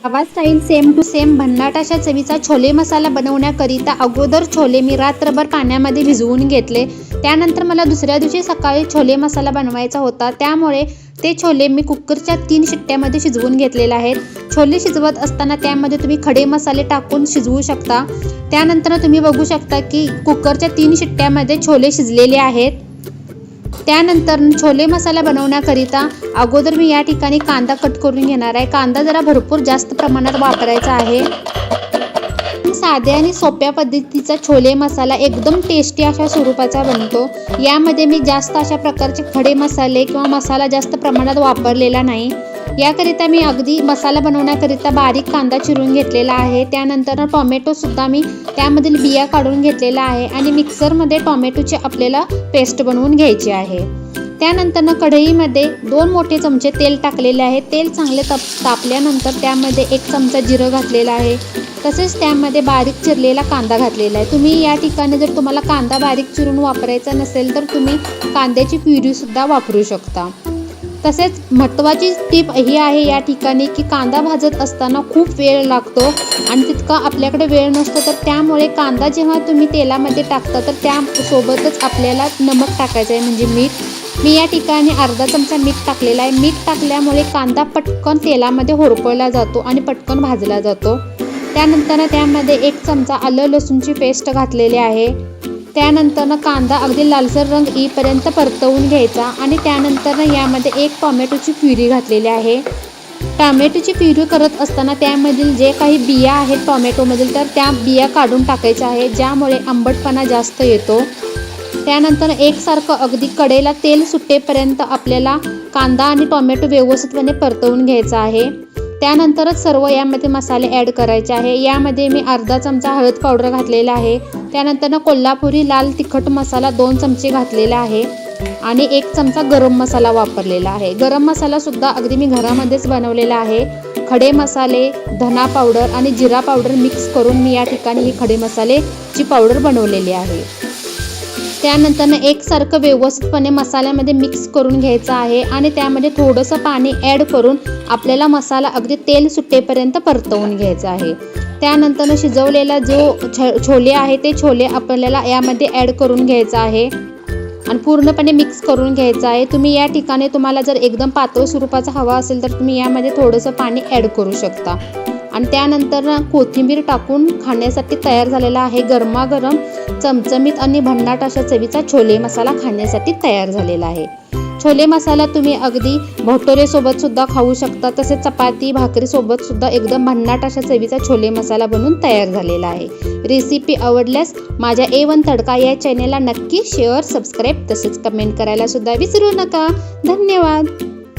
आवाज style same to same भन्नाट अशा चवीचा छोले मसाला बनवण्याकरिता अगोदर छोले मी रात्रभर पाण्यामध्ये भिजवून घेतले। त्यानंतर मला दुसऱ्या दिवशी सकाळी छोले मसाला बनवायचा होता, त्यामुळे ते छोले मी कुकरच्या 3 शिट्ट्यामध्ये शिजवून घेतलेले आहेत। छोले शिजवत असताना त्यामध्ये तुम्ही खडे मसाले टाकून शिजवू शकता। त्यानंतर तुम्ही बघू शकता की कुकरच्या 3 शिट्ट्यामध्ये छोले शिजलेले आहेत। त्यानंतर छोले मसाला बनवण्याकरिता अगोदर मी या ठिकाणी कांदा कट करून घेणार आहे। कांदा जरा भरपूर जास्त प्रमाणात वापरायचा आहे। साध्या आणि सोप्या पद्धतीचा छोले मसाला एकदम टेस्टी अशा स्वरूपाचा बनतो। यामध्ये मी जास्त अशा प्रकारचे खडे मसाले किंवा मसाला जास्त प्रमाणात वापरलेला नाही। याकरिता मी अगदी मसाला बनवण्याकरिता बारीक कांदा चिरून घेतलेला आहे। त्यानंतर टोमॅटो सुद्धा मी त्यामधील बिया काढून घेतलेला आहे आणि मिक्सरमध्ये टोमॅटोची आपल्याला पेस्ट बनवून घ्यायची आहे। त्यानंतर कढईमध्ये 2 मोठे चमचे तेल टाकलेले आहे। तेल चांगले तापल्यानंतर त्यामध्ये 1 चमचा जिरं घातलेला आहे। तसेच त्यामध्ये बारीक चिरलेला कांदा घातलेला आहे। तुम्ही या ठिकाणी जर तुम्हाला कांदा बारीक चिरून वापरायचा नसेल तर तुम्ही कांद्याची प्युरी सुद्धा वापरू शकता। तसेच महत्त्वाची टीप ही आहे या ठिकाणी की कांदा भाजत असताना खूप वेळ लागतो आणि तितका आपल्याकडे वेळ नसतो, तर त्यामुळे कांदा जेव्हा तुम्ही तेलामध्ये टाकता तर त्यासोबतच आपल्याला नमक टाकायचं आहे, म्हणजे मीठ। मी या ठिकाणी अर्धा चमचा मीठ टाकलेला आहे। मीठ टाकल्यामुळे कांदा पटकन तेलामध्ये होरपळला जातो आणि पटकन भाजला जातो। त्यानंतर त्यामध्ये 1 चमचा आलं लसूणची पेस्ट घातलेली आहे। त्यानंतर कांदा अगदी लालसर रंग येईपर्यंत परतवून घ्यायचा आणि त्यानंतर यामध्ये 1 टोमॅटोची प्युरी घातलेली आहे। टोमॅटोची प्युरी करत असताना त्यामधील जे काही बिया आहेत टोमॅटोमधील, तर त्या बिया काढून टाकायच्या आहे, ज्यामुळे आंबटपणा जास्त येतो। त्यानंतर एकसारखं अगदी कढईला तेल सुटेपर्यंत आपल्याला कांदा आणि टोमॅटो व्यवस्थितपणे परतवून घ्यायचा आहे। त्यानंतरच सर्व यामध्ये मसाले ॲड करायचे आहे। यामध्ये मी अर्धा चमचा हळद पावडर घातलेला आहे। त्यानंतर कोल्हापुरी लाल तिखट मसाला 2 चमचे घातलेला आहे आणि 1 चमचा गरम मसाला वापरलेला आहे। गरम मसाला सुद्धा अगदी मी घरामध्येच बनवलेला आहे। खडे मसाले, धना पावडर आणि जिरा पावडर मिक्स करून मी या ठिकाणी ही खडे मसालेची पावडर बनवलेली आहे। त्यानंतर एकसारखं व्यवस्थितपणे मसाल्यामध्ये मिक्स करून घ्यायचं आहे आणि त्यामध्ये थोडंसं पाणी ॲड करून आपल्याला मसाला अगदी तेल सुटेपर्यंत परतवून घ्यायचा आहे। त्यानंतर शिजवलेला जो छोले आहे ते छोले आपल्याला यामध्ये ॲड करून घ्यायचा आहे आणि पूर्णपणे मिक्स करून घ्यायचं आहे। तुम्ही या ठिकाणी तुम्हाला जर एकदम पातळ स्वरूपाचा हवा असेल तर तुम्ही यामध्ये थोडंसं पाणी ॲड करू शकता आणि त्यानंतर कोथिंबीर टाकून खाण्यासाठी तयार झालेला आहे गरमागरम चमचमीत आणि भन्नाट अशा चवीचा छोले मसाला खाण्यासाठी तयार झालेला आहे। छोले मसाला तुम्ही अगदी भटोरेसोबत सुद्धा खाऊ शकता, तसेच चपाती भाकरीसोबत सुद्धा एकदम भन्नाट अशा चवीचा छोले मसाला बनून तयार झालेला आहे। रेसिपी आवडल्यास माझ्या A1 तडका या चॅनेलला नक्की शेअर, सबस्क्राईब तसेच कमेंट करायला सुद्धा विसरू नका। धन्यवाद।